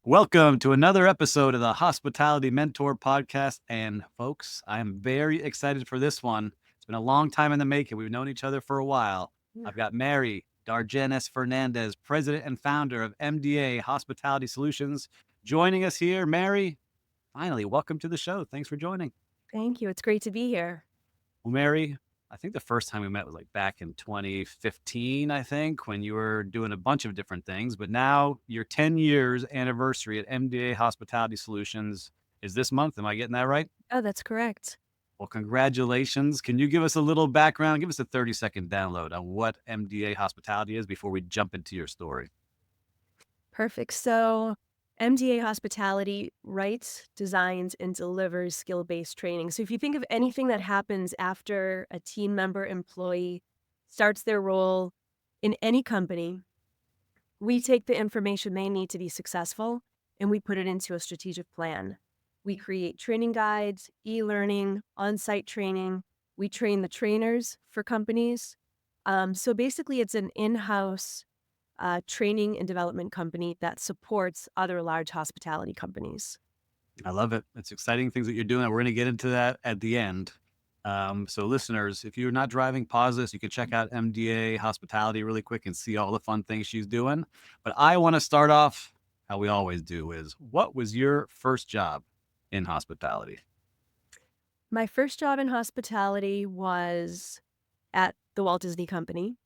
Welcome to another episode of the Hospitality Mentor Podcast. And folks, I am very excited for this one. It's been a long time in the making. We've known each other for a while. Yeah. I've got Mary D'Argenes Fernandez, president and founder of MDA Hospitality Solutions, joining us here. Mary, finally, welcome to the show. Thanks for joining. Thank you. It's great to be here. Well, Mary, I think the first time we met was like back in 2015, I think, when you were doing a bunch of different things. But now your 10 years anniversary at MDA Hospitality Solutions is this month. Am I getting that right? Oh, that's correct. Well, congratulations. Can you give us a little background? Give us a 30-second download on what MDA Hospitality is before we jump into your story. Perfect. So, MDA Hospitality writes, designs, and delivers skill-based training. So, if you think of anything that happens after a team member employee starts their role in any company, we take the information they need to be successful and we put it into a strategic plan. We create training guides, e-learning, on-site training. We train the trainers for companies. So basically, it's an in-house training and development company that supports other large hospitality companies. I love it. It's exciting things that you're doing. We're going to get into that at the end. So listeners, if you're not driving, pause this. You can check out MDA Hospitality really quick and see all the fun things she's doing. But I want to start off how we always do is, what was your first job in hospitality? My first job in hospitality was at the Walt Disney Company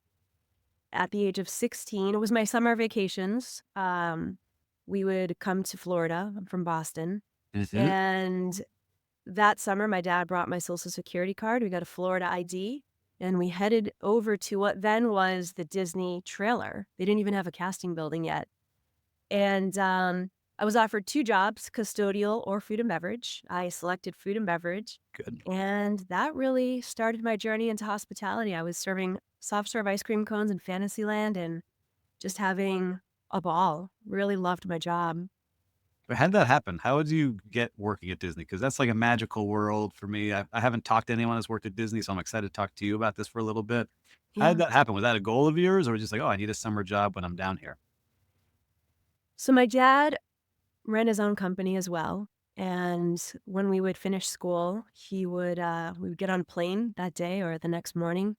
at the age of 16. It was my summer vacations. We would come to Florida. I'm from Boston. Mhm. And that summer, my dad brought my Social Security card. We got a Florida ID, and we headed over to what then was the Disney trailer. They didn't even have a casting building yet. And I was offered two jobs, custodial or food and beverage. I selected food and beverage. Good. And that really started my journey into hospitality. I was serving soft serve ice cream cones in Fantasyland and just having a ball. Really loved my job. But how did that happen? How did you get working at Disney? Because that's like a magical world for me. I haven't talked to anyone that's worked at Disney, so I'm excited to talk to you about this for a little bit. How did Yeah. that happen? Was that a goal of yours, or was it just like, oh, I need a summer job when I'm down here? So my dad ran his own company as well. And when we would finish school, we would get on a plane that day or the next morning,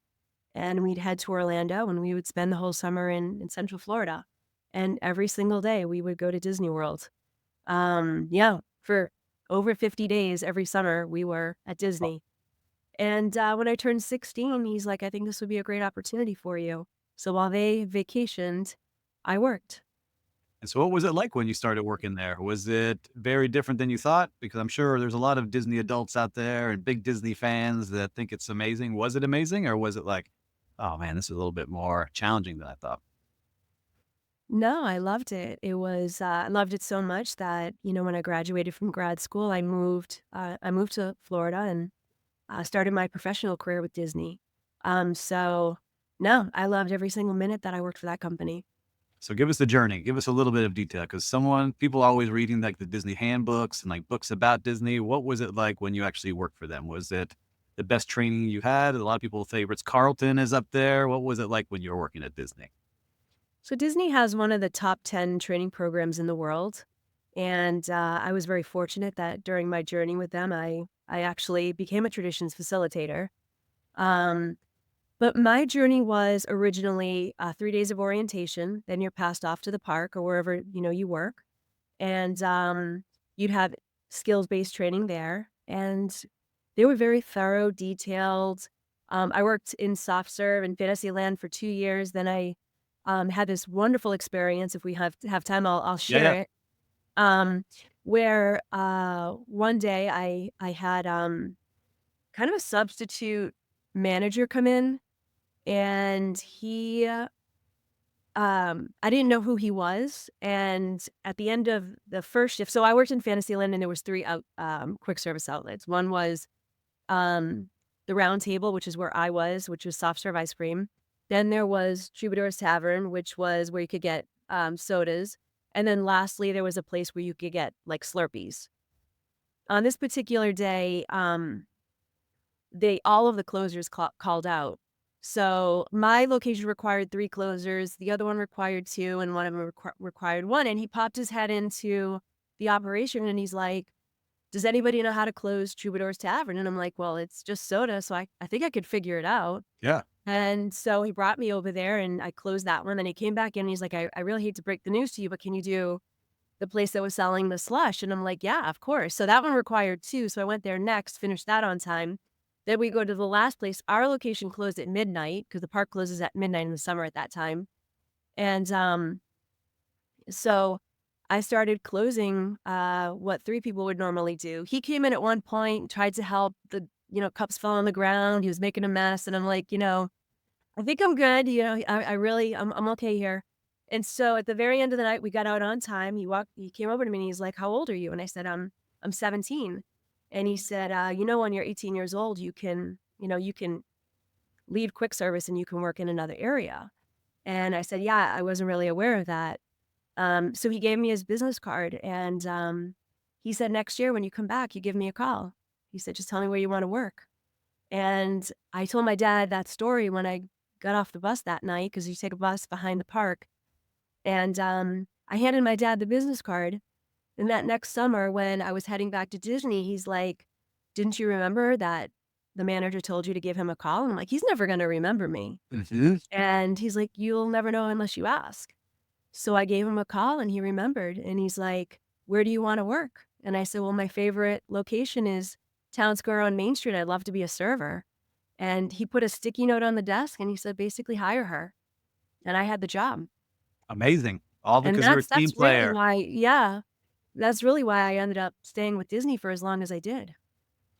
and we'd head to Orlando, and we would spend the whole summer in Central Florida. And every single day we would go to Disney World. Yeah, for over 50 days every summer we were at Disney. And when I turned 16, he's like, I think this would be a great opportunity for you. So while they vacationed, I worked. And so what was it like when you started working there? Was it very different than you thought? Because I'm sure there's a lot of Disney adults out there and big Disney fans that think it's amazing. Was it amazing, or was it like, oh man, this is a little bit more challenging than I thought? No, I loved it. I loved it so much that, when I graduated from grad school, I moved to Florida and started my professional career with Disney. So no, I loved every single minute that I worked for that company. So give us the journey. Give us a little bit of detail, because people are always reading like the Disney handbooks and like books about Disney. What was it like when you actually worked for them? Was it the best training you had? A lot of people say Ritz Carlton is up there. What was it like when you were working at Disney? So Disney has one of the top 10 training programs in the world. And I was very fortunate that during my journey with them, I actually became a traditions facilitator. Um, But my journey was originally 3 days of orientation, then you're passed off to the park or wherever, you work, and, you'd have skills-based training there, and they were very thorough, detailed. I worked in soft serve in Fantasyland for 2 years, then I, had this wonderful experience. If we have time, I'll Yeah, share yeah. it, um, where, one day I had, kind of a substitute manager come in, and I didn't know who he was, and at the end of the first shift, so I worked in Fantasyland, and there was 3 quick service outlets. One was, um, the Round Table, which is where I was, which was soft serve ice cream. Then there was Troubadour's Tavern, which was where you could get, sodas, and then lastly, there was a place where you could get, like, Slurpees. On this particular day, they all of the closers called out. So my location required 3 closers, the other one required 2, and one of them required 1, and he popped his head into the operation, and he's like, "Does anybody know how to close Troubadour's Tavern?" And I'm like, "Well, it's just soda, so I think I could figure it out." Yeah. And so he brought me over there, and I closed that one, and he came back in, and he's like, "I really hate to break the news to you, but can you do the place that was selling the slush?" And I'm like, "Yeah, of course." So that one required 2, so I went there next, finished that on time. Then we go to the last place. Our location closed at midnight because the park closes at midnight in the summer at that time. And, so I started closing, what 3 people would normally do. He came in at one point, tried to help, cups fell on the ground, he was making a mess, and I'm like, "I think I'm good, I really I'm okay here." And so at the very end of the night, we got out on time. He came over to me and he's like, "How old are you?" And I said, I'm 17." And he said, when you're 18 years old, you can leave quick service and you can work in another area." And I said, "Yeah, I wasn't really aware of that." So he gave me his business card and, he said, "Next year when you come back, you give me a call." He said, "Just tell me where you wanna work." And I told my dad that story when I got off the bus that night because you take a bus behind the park, and, I handed my dad the business card, and that next summer when I was heading back to Disney, he's like, "Didn't you remember that the manager told you to give him a call?" And I'm like, "He's never gonna remember me." Mhm. And he's like, "You'll never know unless you ask." So I gave him a call and he remembered, and he's like, "Where do you wanna work?" And I said, "Well, my favorite location is Town Square on Main Street. I'd love to be a server." And he put a sticky note on the desk and he said, "Basically hire her." And I had the job. Amazing. All And because you're a team that's really player. why, yeah, that's really why I ended up staying with Disney for as long as I did.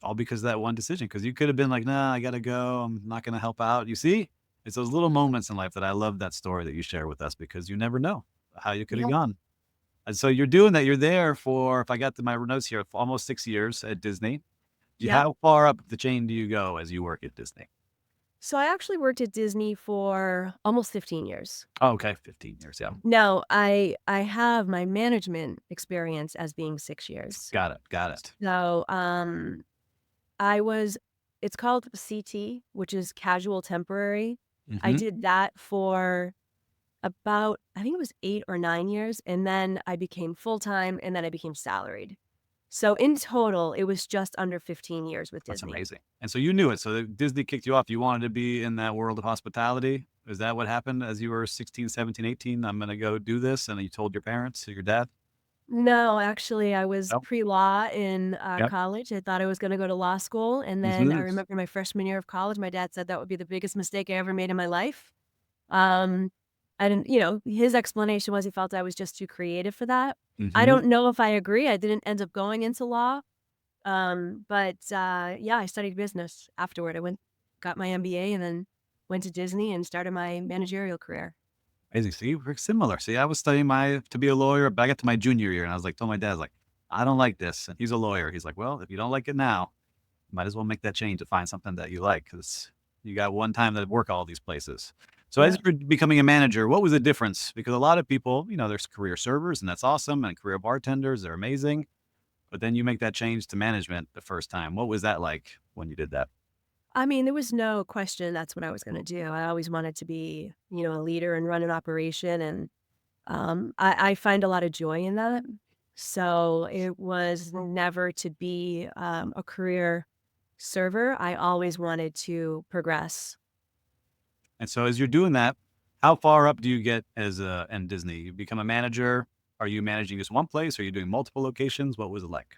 All because of that one decision. Because you could have been like, "Nah, I gotta go. I'm not gonna help out." You see? It's those little moments in life that I love that story that you share with us because you never know how you could have Yeah. gone. And so you're doing that. You're there for, if I got to my notes here, for almost 6 years at Disney. Yep. How far up the chain do you go as you work at Disney? So I actually worked at Disney for almost 15 years. Oh, okay, 15 years, yeah. Now, I have my management experience as being 6 years. Got it, got it. So, I was it's called CT, which is casual temporary. I Mhm. did that for about, I think it was 8 or 9 years, and then I became full-time, and then I became salaried. So in total, it was just under 15 years with That's Disney. amazing. And so you knew it, so Disney kicked you off. You wanted to be in that world of hospitality? Is that what happened as you were 16, 17, 18? "I'm gonna go do this," and then you told your parents or your dad? No, actually, I was No? pre-law in, Yep. college. I thought I was gonna go to law school, and then I Mhm. remember my freshman year of college, my dad said that would be the biggest mistake I ever made in my life. Um, I didn't his explanation was he felt I was just too creative for that. I Mhm. don't know if I agree. I didn't end up going into law, but, yeah, I studied business afterward. I got my MBA and then went to Disney and started my managerial career. Amazing. See, we're similar. See, I was studying my to be a lawyer, but I got to my junior year and I was like, told my dad, I was like, "I don't like this." And he's a lawyer. He's like, "Well, if you don't like it now, might as well make that change to find something that you like because you got one time to work all these places." So as Yeah. you're becoming a manager, what was the difference? Because a lot of people, there's career servers and that's awesome, and career bartenders, they're amazing. But then you make that change to management the first time. What was that like when you did that? I mean, there was no question that's what I was gonna do. I always wanted to be, a leader and run an operation, and, I find a lot of joy in that. So, it was never to be, a career server. I always wanted to progress. And so as you're doing that, how far up do you get as in Disney? You become a manager. Are you managing just one place? Are you doing multiple locations? What was it like?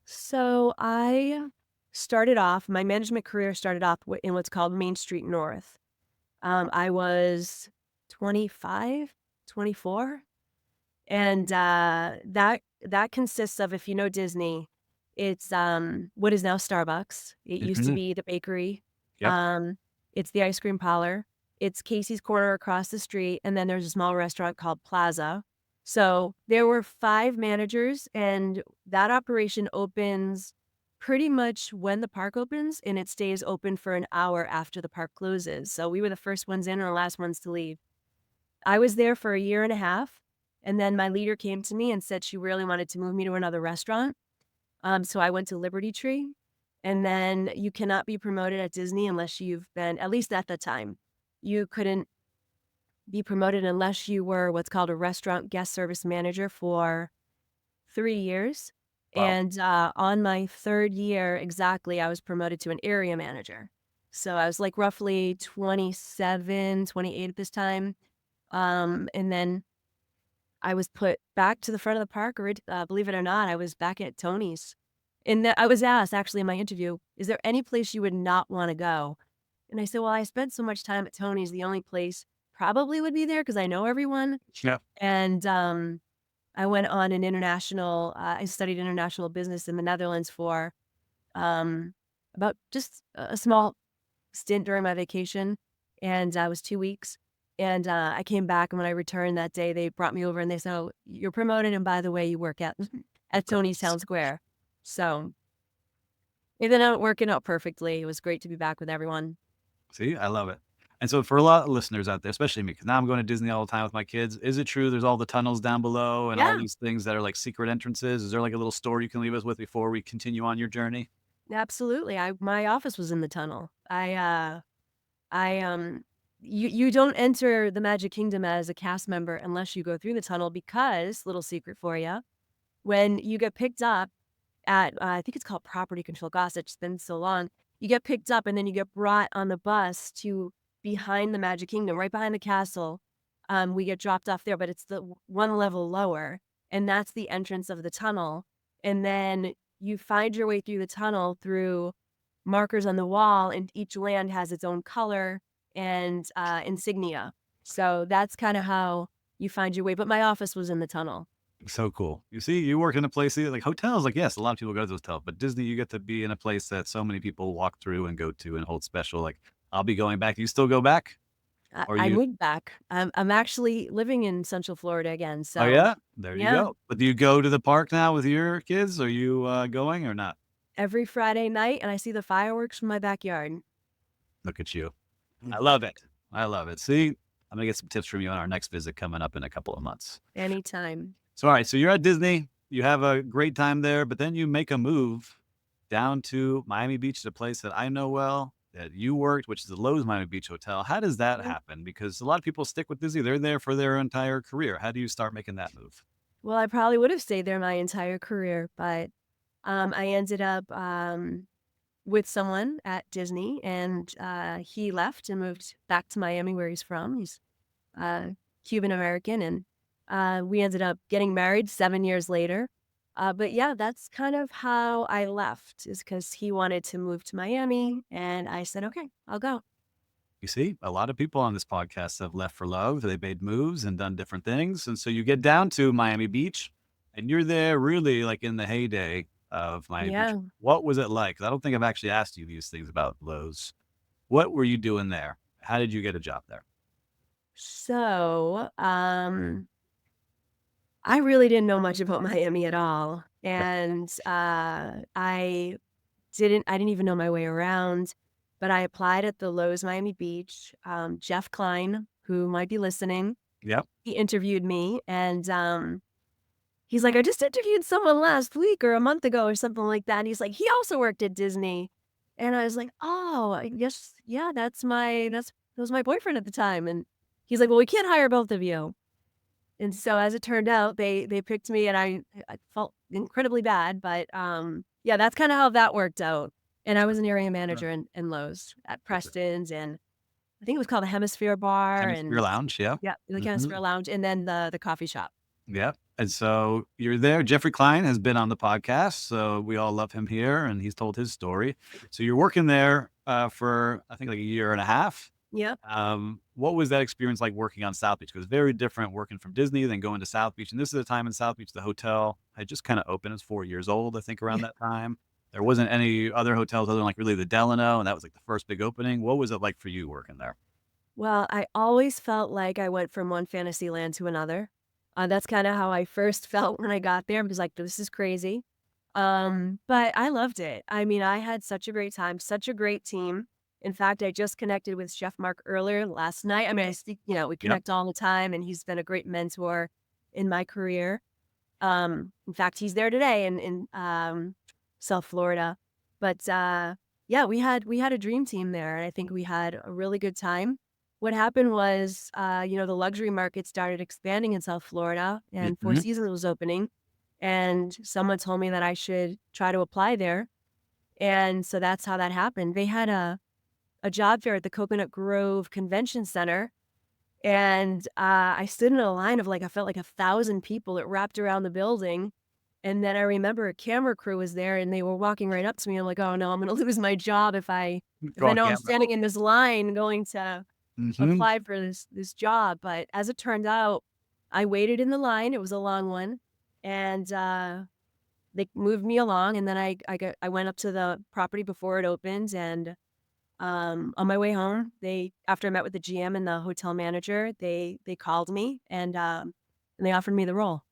So, my management career started off in what's called Main Street North. I was 25, 24. And, that consists of, if you know Disney, it's, what is now Starbucks. It used to Mhm. be the bakery. Yep. Um, it's the ice cream parlor. It's Casey's Corner across the street, and then there's a small restaurant called Plaza. So, there were 5 managers, and that operation opens pretty much when the park opens, and it stays open for an hour after the park closes. So, we were the first ones in and the last ones to leave. I was there for a year and a half, and then my leader came to me and said she really wanted to move me to another restaurant. So I went to Liberty Tree, And then you cannot be promoted at Disney unless you've been, at least at the time, you couldn't be promoted unless you were what's called a restaurant guest service manager for 3 years. Wow. And on my third year exactly, I was promoted to an area manager. So I was like roughly 27, 28 at this time. And then I was put back to the front of the park, believe it or not, I was back at Tony's. And I was asked actually in my interview, is there any place you would not want to go? And I said, well, I spent so much time at Tony's. The only place probably would be there because I know everyone. Yeah. And I went on an international, I studied international business in the Netherlands for um, about just a small stint during my vacation. And I was 2 weeks. And I came back. And when I returned that day, they brought me over and they said, oh, you're promoted. And by the way, you work at Tony's Town Square. So it ended up working out perfectly. It was great to be back with everyone. See, I love it. And so for a lot of listeners out there, especially me, because now I'm going to Disney all the time with my kids. Is it true there's all the tunnels down below and all Yeah, these things that are like secret entrances? Is there like a little story you can leave us with before we continue on your journey? absolutely. My office was in the tunnel. I you don't enter the Magic Kingdom as a cast member unless you go through the tunnel because, little secret for you, when you get picked up at, I think it's called property control. Gosh, it's been so long. You get picked up and then you get brought on the bus to behind the Magic Kingdom, right behind the castle. We get dropped off there, but it's the one level lower, and that's the entrance of the tunnel. And then you find your way through the tunnel through markers on the wall, and each land has its own color and insignia. So that's kind of how you find your way. But my office was in the tunnel. So cool. You see, you work in a place like hotels. Like, yes, a lot of people go to those hotels, but Disney, you get to be in a place that so many people walk through and go to and hold special. Like, I'll be going back. You still go back? Or I you? moved back. I'm actually living in Central Florida again. Oh, So yeah. There you yeah, go. But do you go to the park now with your kids? Are you going or not? every Friday night, and I see the fireworks from my backyard. Look at you. I love it. I love it. See, I'm gonna get some tips from you on our next visit coming up in a couple of months. Anytime. So, all right. So you're at Disney. You have a great time there, but then you make a move down to Miami Beach, the place that I know well, that you worked, which is the Lowe's Miami Beach Hotel. How does that Yeah. happen? Because a lot of people stick with Disney. They're there for their entire career. How do you start making that move? Well, I probably would have stayed there my entire career, but I ended up with someone at Disney, and he left and moved back to Miami, where he's from. He's uh, Cuban American, and we ended up getting married 7 years later. But yeah, that's kind of how I left, is because he wanted to move to Miami, and I said, okay, I'll go. You see, a lot of people on this podcast have left for love. They've made moves and done different things. And so you get down to Miami Beach and you're there really like in the heyday of Miami Beach. Yeah. What was it like? 'Cause I don't think I've actually asked you these things about Lowe's. What were you doing there? How did you get a job there? So, I really didn't know much about Miami at all, Yep. and I didn't even know my way around, but I applied at the Lowe's Miami Beach. Jeff Klein, who might be listening, Yep. he interviewed me, and he's like, "I just interviewed someone last week or a month ago or something like that." And he's like, "He also worked at Disney," and I was like, "Oh, I guess yeah, that was my boyfriend at the time." And he's like, "Well, we can't hire both of you." And so as it turned out, they picked me, and I felt incredibly bad, but, yeah, that's kinda how that worked out. And I was an area manager in Lowe's at Preston's, and I think it was called the Hemisphere Bar, Hemisphere and Lounge. Yeah. yeah, the Hmm. Hemisphere Lounge, and then the coffee shop. Yep. And so you're there. Jeffrey Klein has been on the podcast. So we all love him here and he's told his story. So you're working there for, I think, like a year and a half. Yep. What was that experience like working on South Beach? Because very different working from Disney than going to South Beach. And this is the time in South Beach, the hotel had just kind of opened. It was 4 years old, I think, around that time. There wasn't any other hotels other than like really the Delano, and that was like the first big opening. What was it like for you working there? Well, I always felt like I went from one fantasy land to another. That's kinda how I first felt when I got there. I was like, "This is crazy." But I loved it. I mean, I had such a great time, such a great team. In fact, I just connected with Chef Mark earlier last night. I mean, I speak, we Yep. connect all the time, and he's been a great mentor in my career. In fact, he's there today in South Florida. But, yeah, we had a dream team there, and I think we had a really good time. What happened was, the luxury market started expanding in South Florida, and Four Mhm. Seasons was opening, and someone told me that I should try to apply there, and so that's how that happened. They had a job fair at the Coconut Grove Convention Center, and, I stood in a line of, like, I felt like 1,000 people. It wrapped around the building, and then I remember a camera crew was there, and they were walking right up to me. I'm like, "Oh, no, I'm gonna lose my job if Go I on know I'm camera. standing in this line going to Mhm. apply for this job." But as it turned out, I waited in the line. It was a long one, and, they moved me along, and then I went up to the property before it opened, and, on my way home, they after I met with the GM and the hotel manager, they called me, and they offered me the role.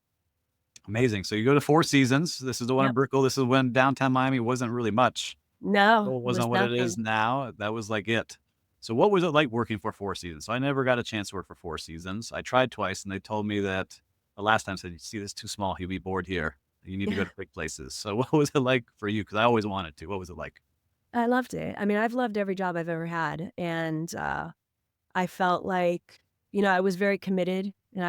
Amazing. So you go to Four Seasons. This is the one in Yep. Brickell. This is when downtown Miami wasn't really much. No, Well, it it was wasn't what it is nothing. now. That was like it. So what was it like working for Four Seasons? So I never got a chance to work for Four Seasons. I tried twice and they told me that the last time said, "You see, this is too small. He'll be bored here. You need to go to big places." So what was it like for you? Because I always wanted to. What was it like? I loved it. I mean, I've loved every job I've ever had, and, I felt like, I was very committed, and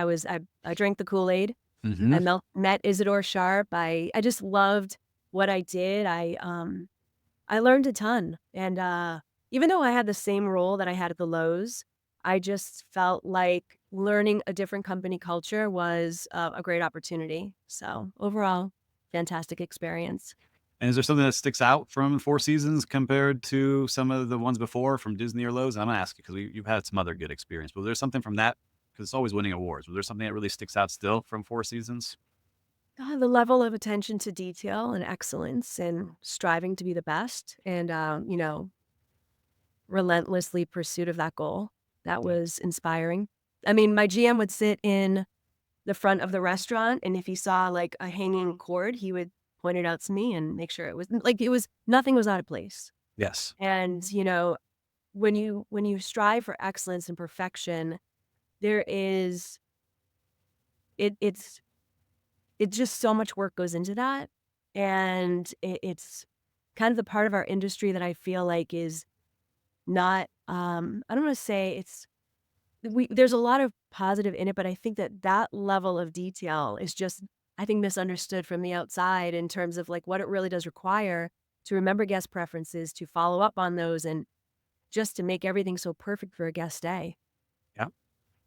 I drank the Kool-Aid. Hmm. I met Isadore Sharp. I just loved what I did. I learned a ton, and, even though I had the same role that I had at the Lowe's, I just felt like learning a different company culture was, a great opportunity. So, overall, fantastic experience. And is there something that sticks out from Four Seasons compared to some of the ones before from Disney or Lowe's? And I'm gonna ask you because you've had some other good experience. But was there something from that? Because it's always winning awards. Was there something that really sticks out still from Four Seasons? The level of attention to detail and excellence and striving to be the best and, relentlessly pursuit of that goal. That Yeah. was inspiring. I mean, my GM would sit in the front of the restaurant, and if he saw, like, a hanging cord, he would point it out to me and make sure it was nothing was out of place. Yes. And, when you strive for excellence and perfection, there is it it's just so much work goes into that, and it's kind of the part of our industry that I feel like is not, I don't wanna say there's a lot of positive in it, but I think that that level of detail is just, I think, misunderstood from the outside in terms of, like, what it really does require to remember guest preferences, to follow up on those, and just to make everything so perfect for a guest stay. Yeah.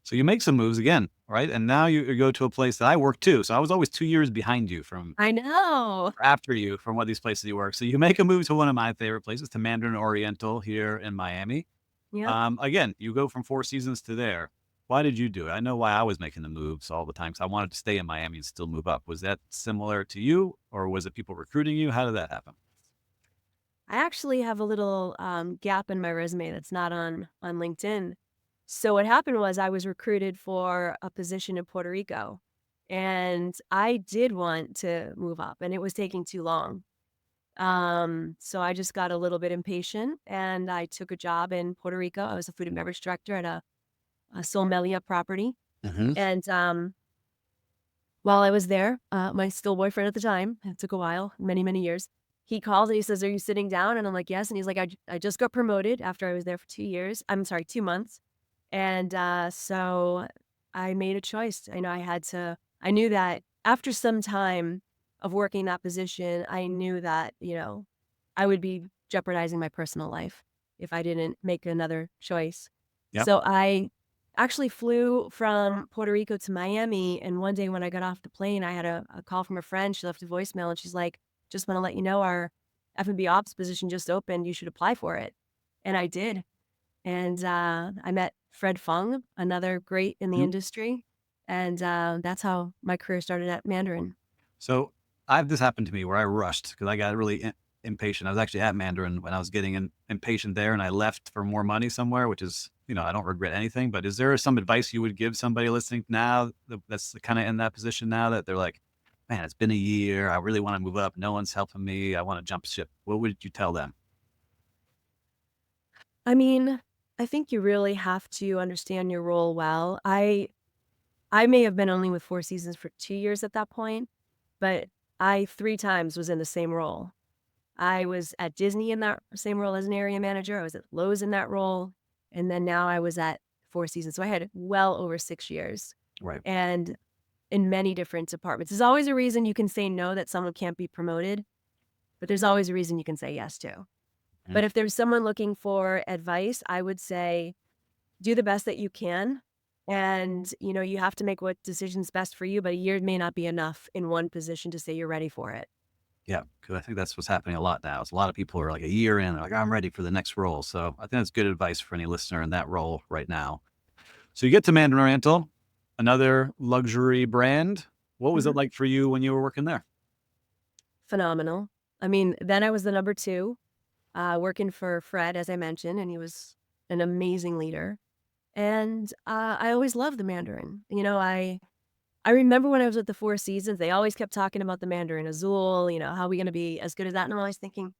So you make some moves again, right? And now you go to a place that I work too. So I was always 2 years behind you from I know. after you from what these places you work. So you make a move to one of my favorite places, to Mandarin Oriental here in Miami. Yep. Again, you go from Four Seasons to there. Why did you do it? I know why I was making the moves all the time because I wanted to stay in Miami and still move up. Was that similar to you, or was it people recruiting you? How did that happen? I actually have a little, gap in my resume that's not on LinkedIn. So what happened was I was recruited for a position in Puerto Rico, and I did want to move up, and it was taking too long. So I just got a little bit impatient, and I took a job in Puerto Rico. I was a food and beverage director at a Somalia property, Hmm. and, while I was there, my still boyfriend at the time, it took a while, many, many years, he called and he says, "Are you sitting down?" And I'm like, "Yes." And he's like, I just got promoted after I was there for 2 years. I'm sorry, 2 months. And, so I made a choice. I knew that after some time of working that position, I knew that, I would be jeopardizing my personal life if I didn't make another choice. Yep. So I actually flew from Puerto Rico to Miami, and one day when I got off the plane, I had a call from a friend. She left a voicemail, and she's like, "Just wanna let you know our F&B ops position just opened. You should apply for it." And I did. And, I met Fred Fung, another great in the Mhm. industry, and, that's how my career started at Mandarin. So I've this happened to me where I rushed because I got really impatient. I was actually at Mandarin when I was getting impatient there, and I left for more money somewhere, which is, I don't regret anything. But is there some advice you would give somebody listening now that's kind of in that position now that they're like, man, it's been a year. I really want to move up. No one's helping me. I want to jump ship. What would you tell them? I mean, I think you really have to understand your role well. I may have been only with Four Seasons for 2 years at that point, but I 3 times was in the same role. I was at Disney in that same role as an area manager. I was at Lowe's in that role. And then now I was at Four Seasons. So I had well over 6 years Right. and in many different departments. There's always a reason you can say no that someone can't be promoted, but there's always a reason you can say yes to. Mhm. But if there's someone looking for advice, I would say do the best that you can. And, you have to make what decision's best for you, but a year may not be enough in one position to say you're ready for it. Yeah, because I think that's what's happening a lot now. Is a lot of people are like a year in, they're like, I'm ready for the next role. So I think that's good advice for any listener in that role right now. So you get to Mandarin Oriental, another luxury brand. What was it Mhm. like for you when you were working there? Phenomenal. I mean, then I was the number two, working for Fred, as I mentioned, and he was an amazing leader. And I always loved the Mandarin. I remember when I was at the Four Seasons, they always kept talking about the Mandarin Azul, how are we going to be as good as that? And I'm always thinking,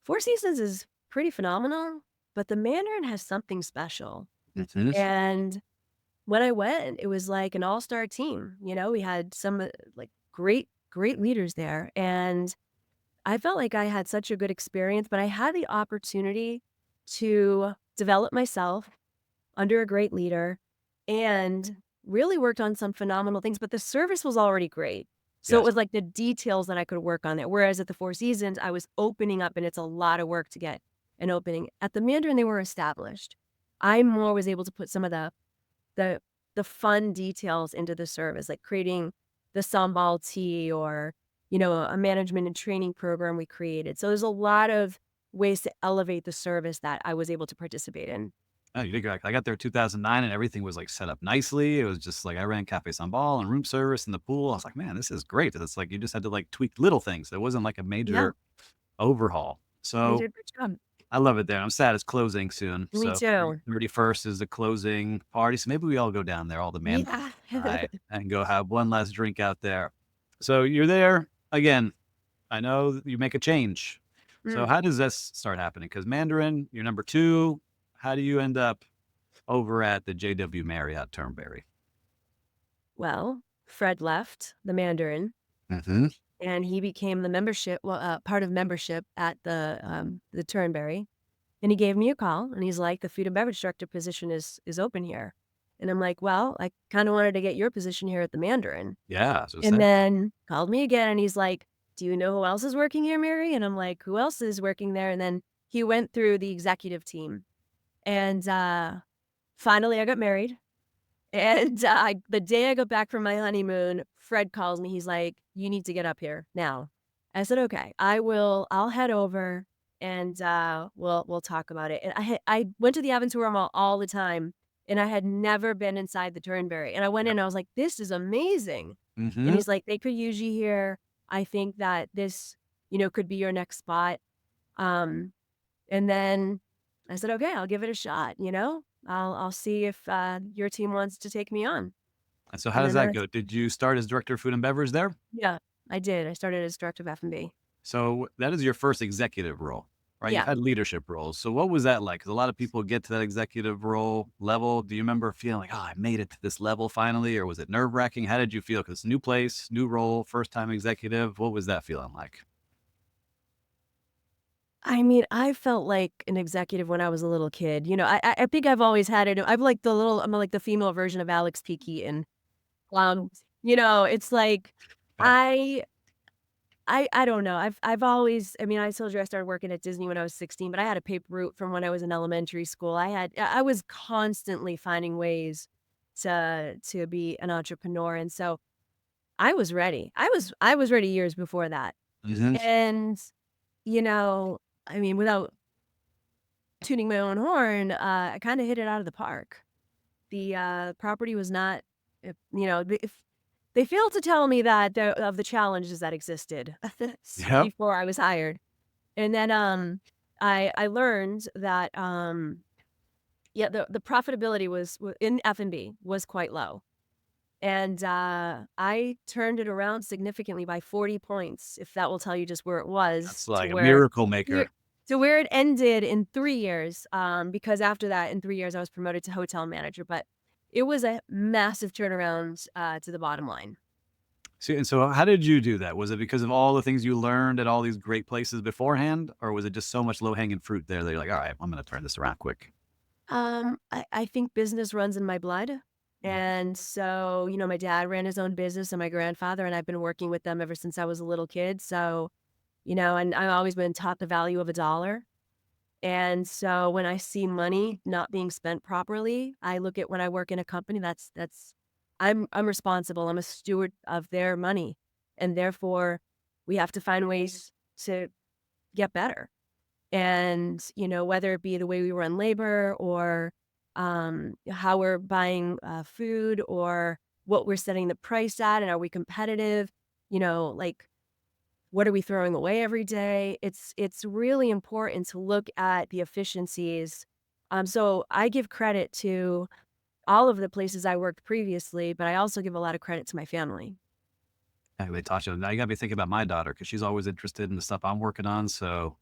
Four Seasons is pretty phenomenal, but the Mandarin has something special. Mhm. And when I went, it was like an all-star team. We had some like great, great leaders there. And I felt like I had such a good experience, but I had the opportunity to develop myself under a great leader and really worked on some phenomenal things, but the service was already great. So it Yes. was like the details that I could work on there. Whereas at the Four Seasons, I was opening up and it's a lot of work to get an opening. At the Mandarin, they were established. I more was able to put some of the the fun details into the service, like creating the sambal tea or, a management and training program we created. So there's a lot of ways to elevate the service that I was able to participate in. Oh, you did great. I got there 2009 and everything was like set up nicely. It was just like I ran Cafe Sambal and room service in the pool. I was like, man, this is great. It's like you just had to like tweak little things. It wasn't like a Yeah, major overhaul. they So did a good job. I love it there. I'm sad it's closing soon. Me So too. 31st is the closing party. So maybe we all go down there, all the man Yeah. and go have one last drink out there. So you're there again. I know that you make a change. So Mm. how does this start happening? Because Mandarin, you're number two. How do you end up over at the JW Marriott Turnberry? Well, Fred left the Mandarin, Mhm. and he became the part of membership at the Turnberry. And he gave me a call, and he's like, "The food and beverage director position is open here." And I'm like, "Well, I kinda wanted to get your position here at the Mandarin." Yeah, so And say then called me again, and he's like, "Do you know who else is working here, Mary?" And I'm like, "Who else is working there?" And then he went through the executive team, and, finally, I got married, and, the day I got back from my honeymoon, Fred calls me, he's like, "You need to get up here now." I said, "Okay, I'll head over and, we'll talk about it." And I went to the Aventura Mall all the time, and I had never been inside the Turnberry, and I went yep. in, I was like, "This is amazing." And Mhm. he's like, "They could use you here. I think that this, could be your next spot." Um, and then I said, "Okay, I'll give it a shot, you know? I'll see if, your team wants to take me on." And so how And does then that that's go? Did you start as director of food and beverage there? yeah, I did. I started as director of F&B. So that is your first executive role, right? You've Yeah. had leadership roles. So what was that like? Because a lot of people get to that executive role level. Do you remember feeling like, oh, I made it to this level finally? Or was it nerve wracking? How did you feel? Because new place, new role, first time executive. What was that feeling like? I mean, I felt like an executive when I was a little kid. I think I've always had it. I'm like the female version of Alex P. Keaton. It's like Yeah. I I don't know. I've always I mean, I told you I started working at Disney when I was 16, but I had a paper route from when I was in elementary school. I was constantly finding ways to be an entrepreneur, and so I was ready. I was ready years before that. Hmm. And, you know, I mean, without tooting my own horn, I kinda hit it out of the park. The, property was not, if they failed to tell me that of the challenges that existed Yeah. before I was hired. And then, I learned that, yeah, the profitability in F&B was quite low. And, I turned it around significantly by 40 points, if that will tell you just where it That's was like a miracle where maker. to where it ended in 3 years, because after that, in 3 years, I was promoted to hotel manager, but it was a massive turnaround, to the bottom line. So how did you do that? Was it because of all the things you learned at all these great places beforehand, or was it just so much low hanging fruit there that you're like, all right, I'm going to turn this around quick? I think business runs in my blood. Mhm. And so, my dad ran his own business and my grandfather, and I've been working with them ever since I was a little kid. So, and I've always been taught the value of a dollar. And so when I see money not being spent properly, I look at when I work in a company, I'm responsible. I'm a steward of their money. And therefore we have to find ways to get better. And, whether it be the way we run labor or how we're buying food or what we're setting the price at and are we competitive, like what are we throwing away every day? It's really important to look at the efficiencies. So I give credit to all of the places I worked previously, but I also give a lot of credit to my family. Yeah, they taught you. Now you got to be thinking about my daughter because she's always interested in the stuff I'm working on. So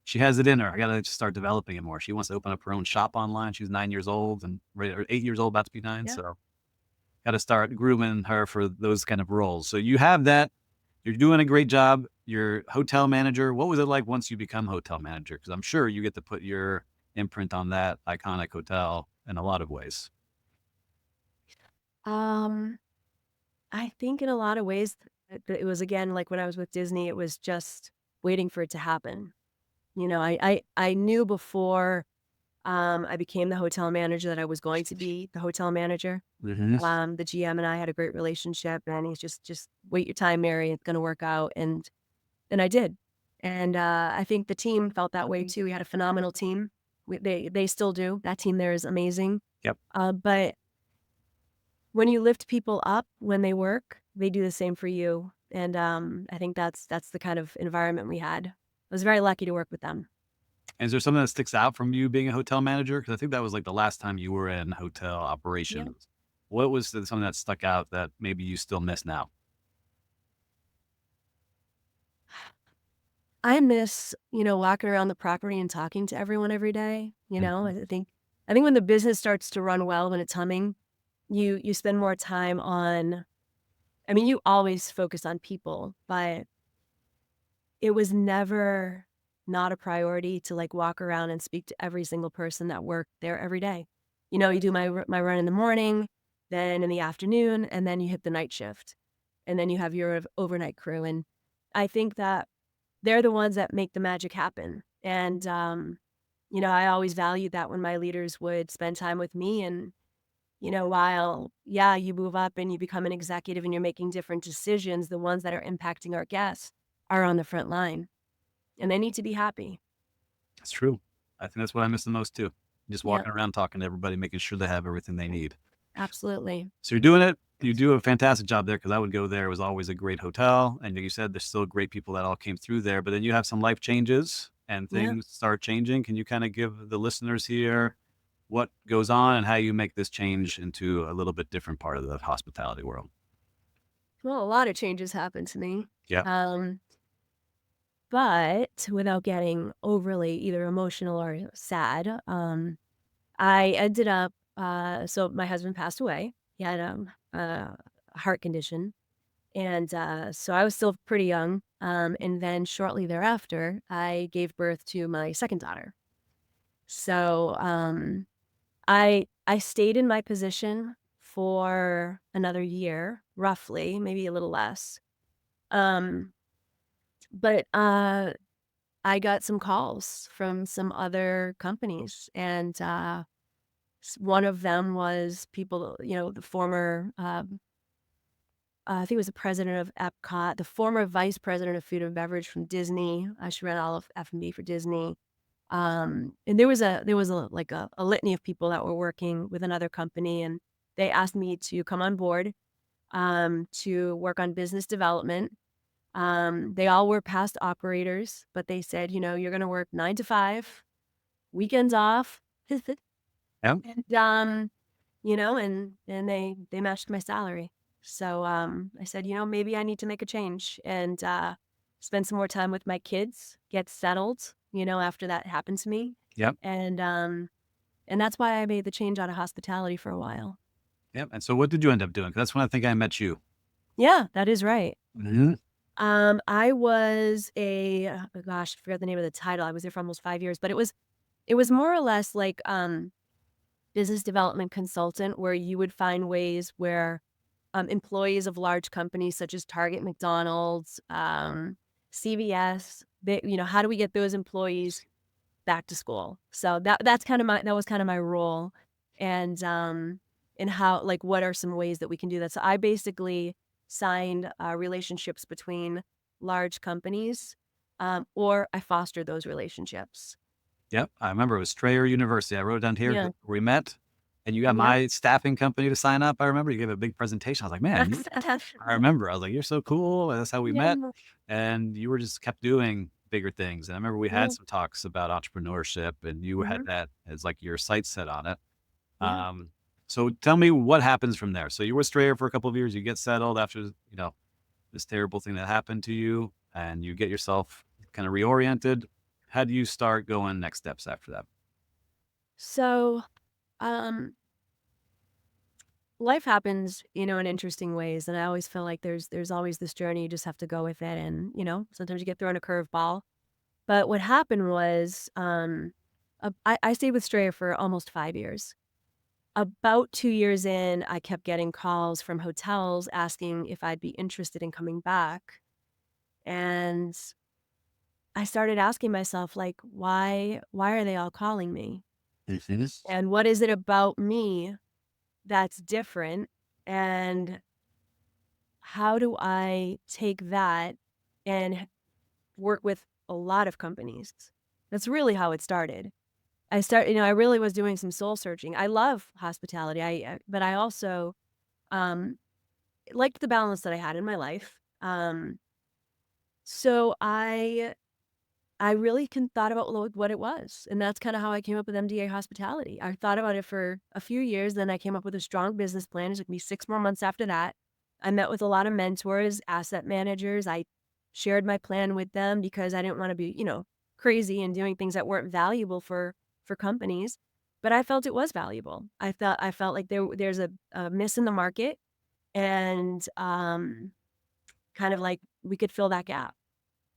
she has it in her. I got to just start developing it more. She wants to open up her own shop online. She's 9 years old and or 8 years old, about to be nine. Yeah. So got to start grooming her for those kind of roles. So you have that. You're doing a great job. You're hotel manager. What was it like once you become hotel manager? Because I'm sure you get to put your imprint on that iconic hotel in a lot of ways. Um, I think in a lot of ways, it was again like when I was with Disney, it was just waiting for it to happen. I knew before I became the hotel manager that I was going to be the hotel manager. Hmm. The GM and I had a great relationship, and he's just wait your time, Mary. It's gonna work out, and I did. And I think the team felt that way too. We had a phenomenal team. They still do. That team there is amazing. Yep. But when you lift people up when they work, they do the same for you. And I think that's the kind of environment we had. I was very lucky to work with them. And is there something that sticks out from you being a hotel manager? Because I think that was like the last time you were in hotel Yeah. operations. What was something that stuck out that maybe you still miss now? I miss, walking around the property and talking to everyone every day. Mhm. I think when the business starts to run well, when it's humming, you spend more time on. I mean, you always focus on people, but it was never not a priority to like walk around and speak to every single person that worked there every day. You do my run in the morning, then in the afternoon, and then you hit the night shift, and then you have your overnight crew. And I think that they're the ones that make the magic happen. And I always valued that when my leaders would spend time with me. And while yeah, you move up and you become an executive and you're making different decisions, the ones that are impacting our guests are on the front line and they need to be happy. That's true. I think that's what I miss the most too. Just Yeah, walking around talking to everybody, making sure they have everything they need. absolutely. So you're doing it. You do a fantastic job there because I would go there. It was always a great hotel. And like you said, there's still great people that all came through there. But then you have some life changes and Yeah. things start changing. Can you kind of give the listeners here what goes on and how you make this change into a little bit different part of the hospitality world? Well, a lot of changes happened to me. Yeah. Um, but without getting overly either emotional or sad, I ended up, so my husband passed away. He had a heart condition. And so I was still pretty young. And then shortly thereafter, I gave birth to my second daughter. So I stayed in my position for another year, roughly, maybe a little less. Um, but I got some calls from some other companies, and one of them was people, the former I think it was the president of Epcot, the former vice president of food and beverage from Disney. She ran all of F&B for Disney. And there was like a litany of people that were working with another company, and they asked me to come on board to work on business development. They all were past operators, but they said, you're going to work 9 to 5, weekends off, Yeah. and and they matched my salary. So, I said, maybe I need to make a change and, spend some more time with my kids, get settled, after that happened to me. Yep. And, and that's why I made the change out of hospitality for a while. Yep. And so what did you end up doing? 'Cause that's when I think I met you. Yeah, that is right. Mhm. I was oh gosh, I forgot the name of the title. I was there for almost 5 years, but it was more or less like, business development consultant where you would find ways where, employees of large companies such as Target, McDonald's, CVS, how do we get those employees back to school? So that was kinda my role, and, how like, what are some ways that we can do that? So I basically signed, relationships between large companies, or I fostered those relationships. Yep, I remember it was Strayer University. I wrote it down here Yeah. where we met, and you got Yep. my staffing company to sign up. I remember you gave a big presentation. I was like, "Man, you" I remember. I was like, "You're so cool, and that's how we met." Yeah. And you were just kept doing bigger things. And I remember we had Yeah. some talks about entrepreneurship, and you had Mhm. that as like your sights set on it. Yeah. Um, so tell me what happens from there. So you were Strayer for a couple of years. You get settled after this terrible thing that happened to you, and you get yourself kind of reoriented. How do you start going next steps after that? So, um, life happens, in interesting ways, and I always feel like there's always this journey, you just have to go with it, and, sometimes you get thrown a curveball. But what happened was, I stayed with Strayer for almost 5 years. About 2 years in, I kept getting calls from hotels asking if I'd be interested in coming back, and I started asking myself, like, "Why are they all calling me? Mhm. And what is it about me that's different? And how do I take that and work with a lot of companies?" That's really how it started. I really was doing some soul searching. I love hospitality. But I also, um, liked the balance that I had in my life. So I really thought about what it was, and that's kinda how I came up with MDA Hospitality. I thought about it for a few years, then I came up with a strong business plan. It took me 6 more months after that. I met with a lot of mentors, asset managers. I shared my plan with them because I didn't wanna be, crazy and doing things that weren't valuable for companies, but I felt it was valuable. I felt like there's a miss in the market and, kind of like we could fill that gap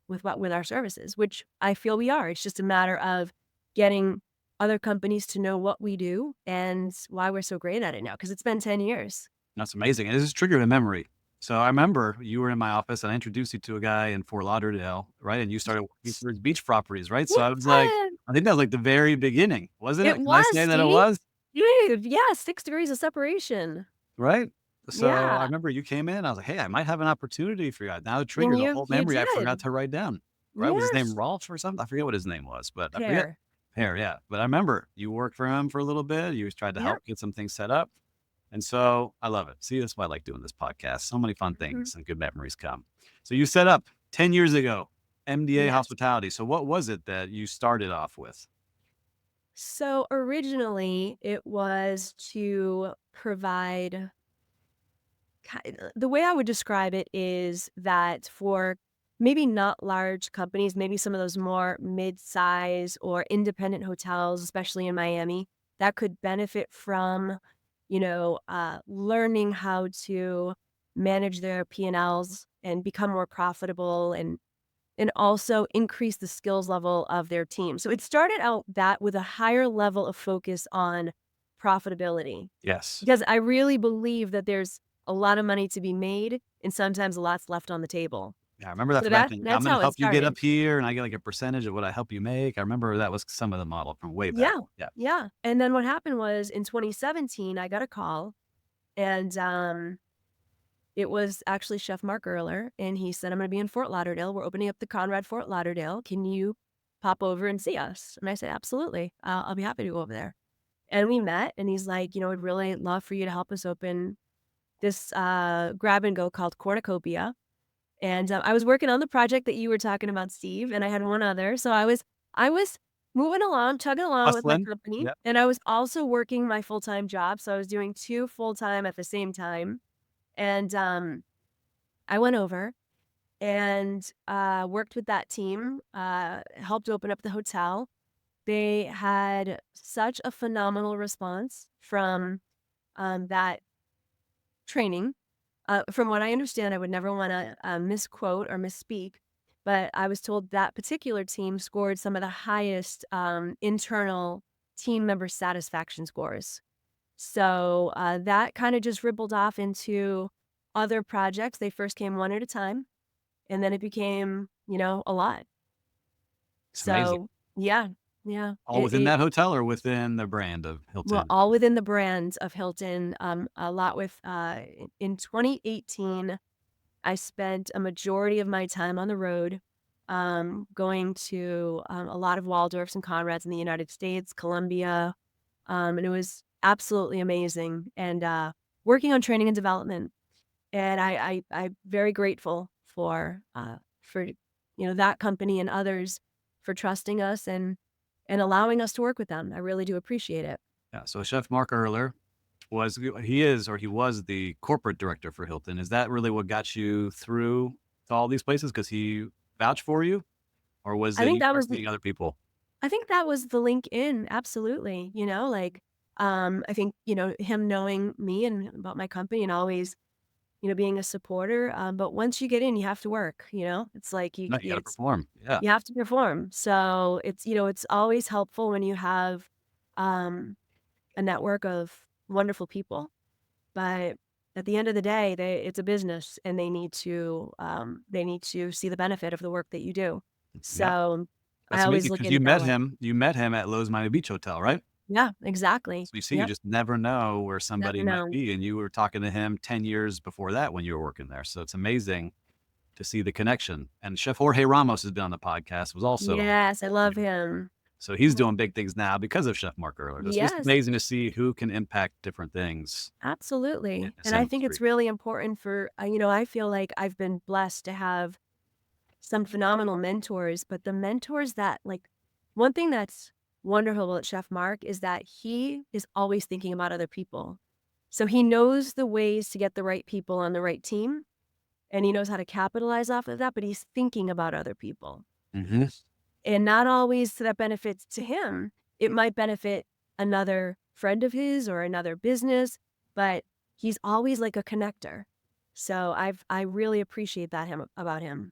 with our services, which I feel we are. It's just a matter of getting other companies to know what we do and why we're so great at it now. Because 'cause it's been 10 years. That's amazing, and this is triggered a memory. So I remember you were in my office, and I introduced you to a guy in Fort Lauderdale, right? And you started working Yes. for his beach properties, right? So I was like, Yeah, I think that was like the very beginning, wasn't it it? Can I was, say that it Steve. was? Dude, yeah, 6 degrees of separation. Right? So I Yeah, remember you came in, I was like, "Hey, I might have an opportunity for you." Now it and triggered a you whole you memory I forgot did. to write down, right? Was his name Yes. Rolf or something? I forget what his name was, but I forget. Pear. Pear, yeah. But I remember you worked for him for a little bit. You tried to Yep. help get some things set up. And so I love it. See, that's why I like doing this podcast. So many fun Mhm. things and good memories come. So you set up 10 years ago, MDA Yes. Hospitality. So what was it that you started off with? So, originally, it was to provide the way I would describe it is that for maybe not large companies, maybe some of those more mid-size or independent hotels, especially in Miami, that could benefit from, learning how to manage their P&Ls and become more profitable and also increase the skills level of their team. So it started out that with a higher level of focus on profitability. Yes. Because I really believe that there's a lot of money to be made and sometimes a lot's left on the table. Yeah, I remember that So from back then. I'm that's going to how it help you get started. up here and I get like a percentage of what I help you make. I remember that was some of the model from way back. Yeah. Yeah. Yeah. And then what happened was in 2017, I got a call and it was actually Chef Mark Erler. And he said, "I'm going to be in Fort Lauderdale. We're opening up the Conrad Fort Lauderdale. Can you pop over and see us?" And I said, "Absolutely. I'll be happy to go over there." And we met and he's like, "I'd really love for you to help us open this grab and go called Cornucopia." And, I was working on the project that you were talking about, Steve, and I had one other. So I was moving along, chugging along with my Hustling. company, Yep. and I was also working my full-time job. So I was doing 2 full-time at the same time. And, I went over and, worked with that team, helped open up the hotel. They had such a phenomenal response from, that training. From what I understand, I would never want to misquote or misspeak, but I was told that particular team scored some of the highest internal team member satisfaction scores. So that kind of just rippled off into other projects. They first came one at a time, and then it became, a lot. It's amazing. So yeah, yeah, All within that hotel or within the brand of well, Hilton? all within the brand of Hilton. A lot with in 2018. I spent a majority of my time on the road, going to a lot of Waldorfs and Conrads in the United States, Colombia, and it was absolutely amazing. And working on training and development, and I'm very grateful for that company and others for trusting us and allowing us to work with them. I really do appreciate it. Yeah, so Chef Mark Erler he is or he was the corporate director for Hilton. Is that really what got you through to all these places? Because he vouched for you? Or was I it think you that started was meeting other people? I think that was the link in, absolutely, like, I think, him knowing me and about my company and always, being a supporter, but once you get in, you have to work, It's like No, you gotta perform. Yeah. you have to perform. So it's always helpful when you have, um, a network of wonderful people, but at the end of the day, it's a business and they need to see the benefit of the work that you do. Yeah. So I That's always amazing look because at it that way. you met him at Lowe's Miami Beach Hotel, right? Yeah, exactly. So you see, you Yep. just never know where somebody Never might know. be, and you were talking to him 10 years before that when you were working there, so it's amazing to see the connection, and Chef Jorge Ramos has been on the podcast, was also Yes, I love him. so he's Mhm. doing big things now because of Chef Mark Erler. It's just Yes, amazing to see who can impact different things in absolutely. this And I think industry. it's really important for, I feel like I've been blessed to have some phenomenal mentors, but the mentors that, like, one thing that's wonderful about Chef Mark is that he is always thinking about other people. So he knows the ways to get the right people on the right team, and he knows how to capitalize off of that, but he's thinking about other people. Mhm. And not always that benefits to him. It might benefit another friend of his or another business, but he's always like a connector. So I really appreciate that him about him.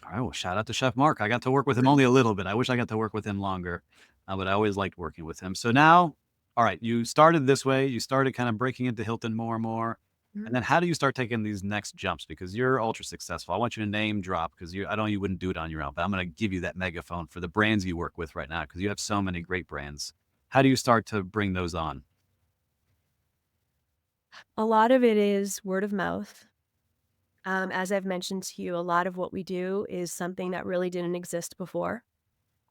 All right, well, shout out to Chef Mark. I got to work with him only a little bit. I wish I got to work with him longer, but I always liked working with him. So now, all right, you started this way. You started kind of breaking into Hilton more and more. And Mhm. then how do you start taking these next jumps? Because you're ultra successful. I want you to name drop because I know you wouldn't do it on your own, but I'm going to give you that megaphone for the brands you work with right now because you have so many great brands. How do you start to bring those on? A lot of it is word of mouth. As I've mentioned to you, a lot of what we do is something that really didn't exist before.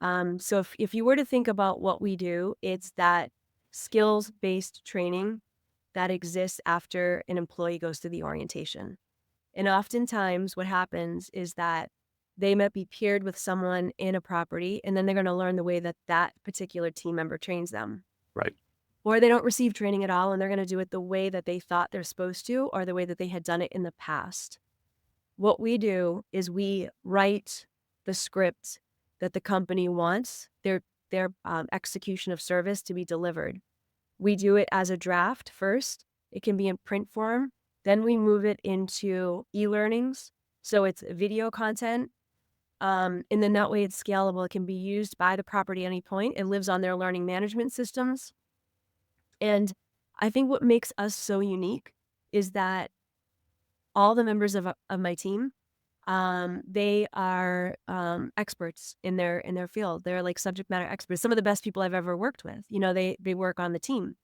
So if you were to think about what we do, it's that skills-based training that exists after an employee goes through the orientation. And oftentimes what happens is that they might be paired with someone in a property, and then they're going to learn the way that that particular team member trains them. Right. Or they don't receive training at all, and they're going to do it the way that they thought they're supposed to, or the way that they had done it in the past. What we do is we write the script that the company wants their execution of service to be delivered. We do it as a draft first. It can be in print form. Then we move it into e-learnings. So it's video content. And then that way it's scalable. It can be used by the property at any point. It lives on their learning management systems. And I think what makes us so unique is that all the members of my team, they are experts in their field. They're like subject matter experts. Some of the best people I've ever worked with. They work on the team.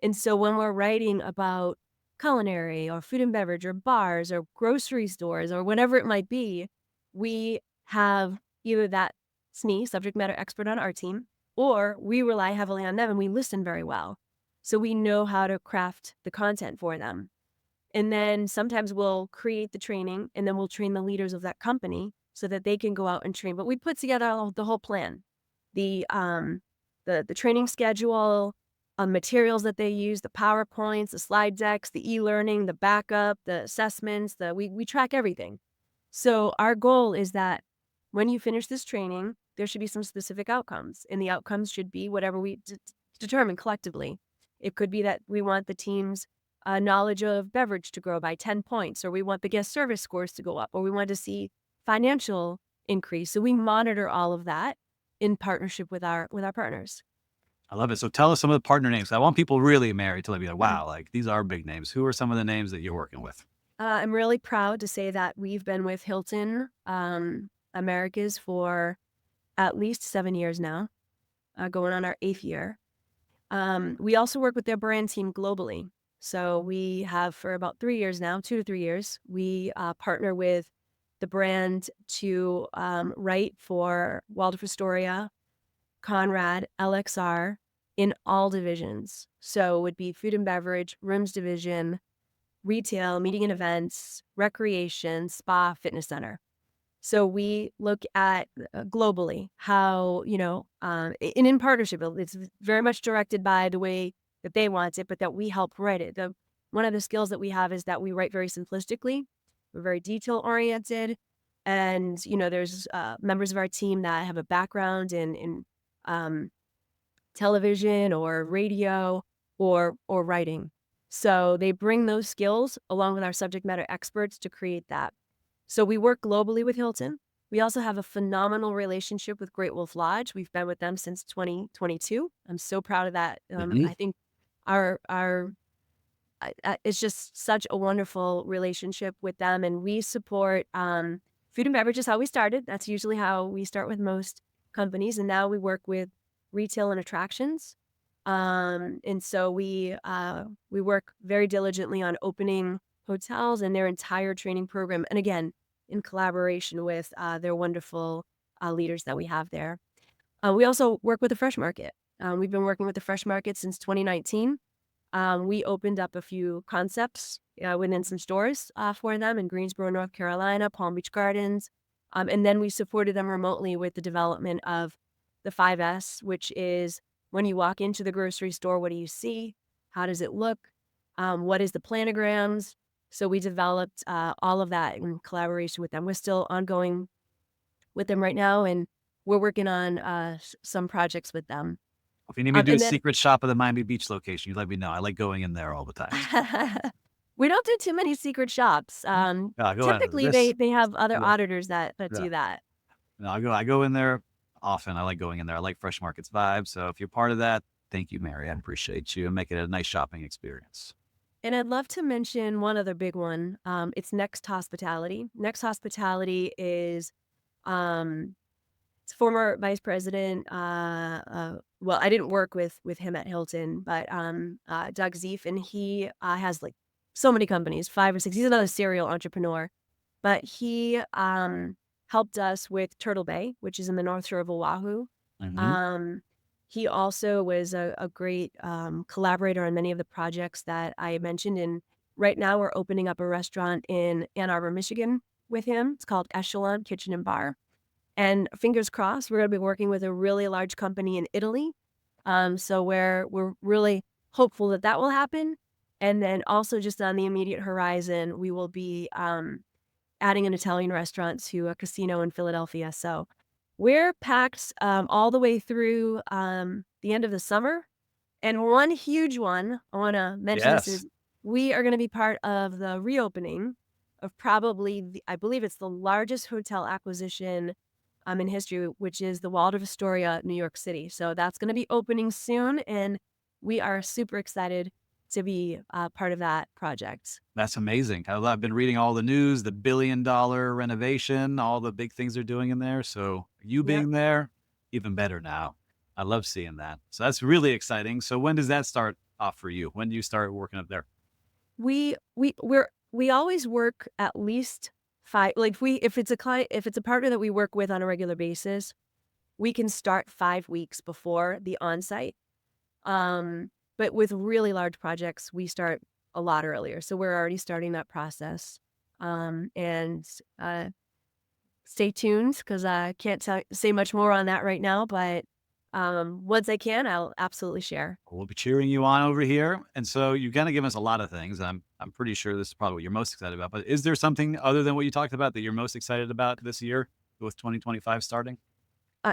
And so when we're writing about culinary or food and beverage or bars or grocery stores or whatever it might be, we have either that's me, subject matter expert on our team, or we rely heavily on them and we listen very well. So we know how to craft the content for them. And then sometimes we'll create the training and then we'll train the leaders of that company so that they can go out and train. But we put together the whole plan, the um, the training schedule, materials that they use, the PowerPoints, the slide decks, the e-learning, the backup, the assessments. We track everything. So our goal is that when you finish this training, there should be some specific outcomes, and the outcomes should be whatever we determine collectively. It could be that we want the teams knowledge of beverage to grow by 10 points, or we want the guest service scores to go up, or we want to see financial increase. So we monitor all of that in partnership with our partners. I love it. So tell us some of the partner names. I want people really, Mary, to be like, Mhm. wow, like these are big names. Who are some of the names that you're working with? I'm really proud to say that we've been with Hilton Americas for at least 7 years now, going on our eighth year. We also work with their brand team globally. So we have for about 3 years now, 2 to 3 years, we partner with the brand to write for Waldorf Astoria, Conrad, LXR in all divisions. So it would be food and beverage, rooms division, retail, meeting and events, recreation, spa, fitness center. So we look at globally how, and in partnership, it's very much directed by the way that they want it, but that we help write it. One of the skills that we have is that we write very simplistically. We're very detail oriented. And, there's members of our team that have a background in um, television or radio or writing. So they bring those skills along with our subject matter experts to create that. So we work globally with Hilton. We also have a phenomenal relationship with Great Wolf Lodge. We've been with them since 2022. I'm so proud of that. Hmm. I think our it's just such a wonderful relationship with them, and we support food and beverage is how we started. That's usually how we start with most companies, and now we work with retail and attractions. And so we work very diligently on opening hotels and their entire training program, and again, in collaboration with their wonderful leaders that we have there. We also work with the Fresh Market. We've been working with the Fresh Market since 2019. We opened up a few concepts within some stores for them in Greensboro, North Carolina, Palm Beach Gardens. And then we supported them remotely with the development of the 5S, which is when you walk into the grocery store, what do you see? How does it look? What is the planograms? So we developed all of that in collaboration with them. We're still ongoing with them right now, and we're working on some projects with them. If you need me to do a And then secret shop at the Miami Beach location, you let me know. I like going in there all the time. we don't do too many secret shops. Yeah, go in. Typically, they have other Yeah, auditors that yeah. do that. No, I go in there often. I like going in there. I like Fresh Market's vibe. So if you're part of that, thank you, Mary. I appreciate you and make it a nice shopping experience. And I'd love to mention one other big one. It's Next Hospitality. Next Hospitality is um, it's former vice president. Well, I didn't work with him at Hilton, but Doug Zeef, and he has like so many companies, 5 or 6. He's another serial entrepreneur, but he helped us with Turtle Bay, which is in the North Shore of Oahu. Hmm. Um, he also was a great collaborator on many of the projects that I mentioned. And right now, we're opening up a restaurant in Ann Arbor, Michigan, with him. It's called Echelon Kitchen and Bar. And fingers crossed, we're going to be working with a really large company in Italy. So we're really hopeful that that will happen. And then also just on the immediate horizon, we will be adding an Italian restaurant to a casino in Philadelphia. So we're packed all the way through the end of the summer. And one huge one, I want to mention this, Yes. is we are going to be part of the reopening of probably, I believe it's the largest hotel acquisition in history, which is the Waldorf Astoria, New York City. So that's going to be opening soon, and we are super excited to be part of that project. That's amazing. I've been reading all the news, the $1 billion renovation, all the big things they're doing in there. So you Yep. being there, even better now. I love seeing that. So that's really exciting. So when does that start off for you? When do you start working up there? We always work at least 5, like, if it's a client, if it's a partner that we work with on a regular basis, we can start 5 weeks before the on-site. But with really large projects, we start a lot earlier. So we're already starting that process. And stay tuned because I can't say much more on that right now. But once I can, I'll absolutely share. We'll be cheering you on over here. And so you kind of give us a lot of things. I'm pretty sure this is probably what you're most excited about. But is there something other than what you talked about that you're most excited about this year with 2025 starting?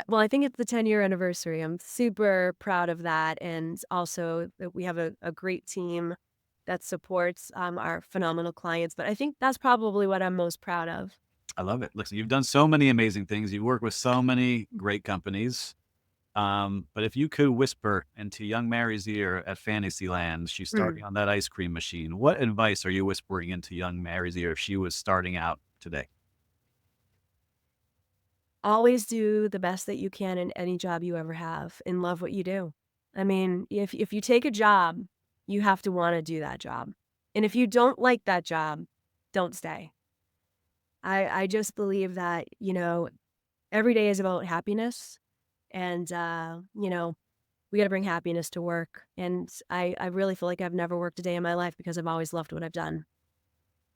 Well, I think it's the 10-year anniversary. I'm super proud of that. And also that we have a great team that supports our phenomenal clients. But I think that's probably what I'm most proud of. I love it. Listen, you've done so many amazing things. You work with so many great companies. But if you could whisper into young Mary's ear at Fantasyland, she's Mm. starting on that ice cream machine. What advice are you whispering into young Mary's ear if she was starting out today? Always do the best that you can in any job you ever have and love what you do. I mean, if you take a job, you have to want to do that job. And if you don't like that job, don't stay. I just believe that, every day is about happiness and we got to bring happiness to work. And I really feel like I've never worked a day in my life because I've always loved what I've done.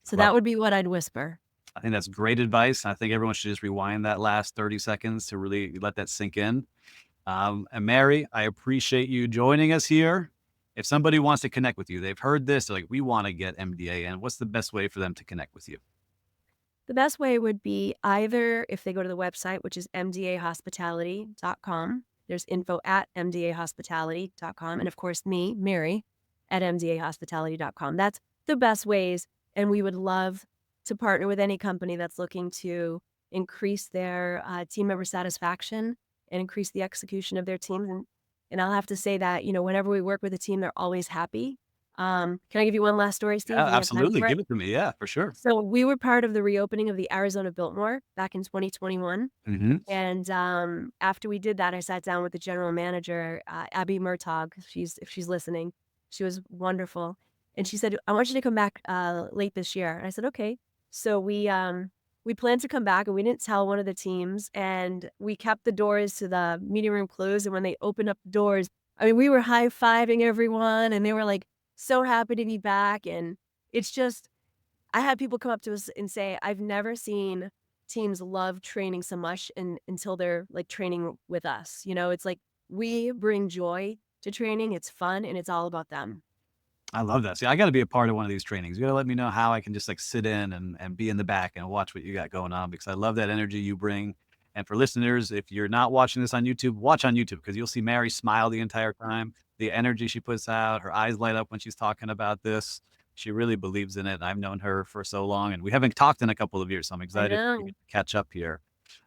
So I love that it. would be what I'd whisper. I think that's great advice. I think everyone should just rewind that last 30 seconds to really let that sink in. And Mary, I appreciate you joining us here. If somebody wants to connect with you, they've heard this, they're like, we want to get MDA in. What's the best way for them to connect with you? The best way would be either if they go to the website, which is mdahospitality.com. There's info at mdahospitality.com. And of course, me, Mary, at mdahospitality.com. That's the best ways. And we would love to partner with any company that's looking to increase their team member satisfaction and increase the execution of their teams. And I'll have to say that, whenever we work with a team, they're always happy. Can I give you one last story, Steve? Yeah, Do you have time absolutely. for it? Give it to me. Yeah, for sure. So we were part of the reopening of the Arizona Biltmore back in 2021. Hmm. And after we did that, I sat down with the general manager, Abby Murtaugh. If she's listening, she was wonderful. And she said, "I want you to come back late this year." And I said, "Okay." So we planned to come back, and we didn't tell one of the teams, and we kept the doors to the meeting room closed. And when they opened up the doors, I mean, we were high fiving everyone, and they were like so happy to be back. And it's just I had people come up to us and say, "I've never seen teams love training so much until they're, like, training with us." It's like we bring joy to training, it's fun, and it's all about them. I love that. See, I got to be a part of one of these trainings. You got to let me know how I can just like sit in and be in the back and watch what you got going on because I love that energy you bring. And for listeners, if you're not watching this on YouTube, watch on YouTube because you'll see Mary smile the entire time. The energy she puts out, her eyes light up when she's talking about this. She really believes in it. I've known her for so long, and we haven't talked in a couple of years, so I'm I excited to know. get to catch up here.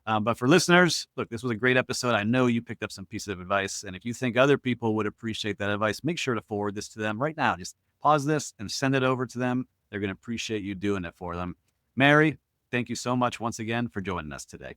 But for listeners, look, this was a great episode. I know you picked up some pieces of advice. And if you think other people would appreciate that advice, make sure to forward this to them right now. Just pause this and send it over to them. They're going to appreciate you doing it for them. Mary, thank you so much once again for joining us today.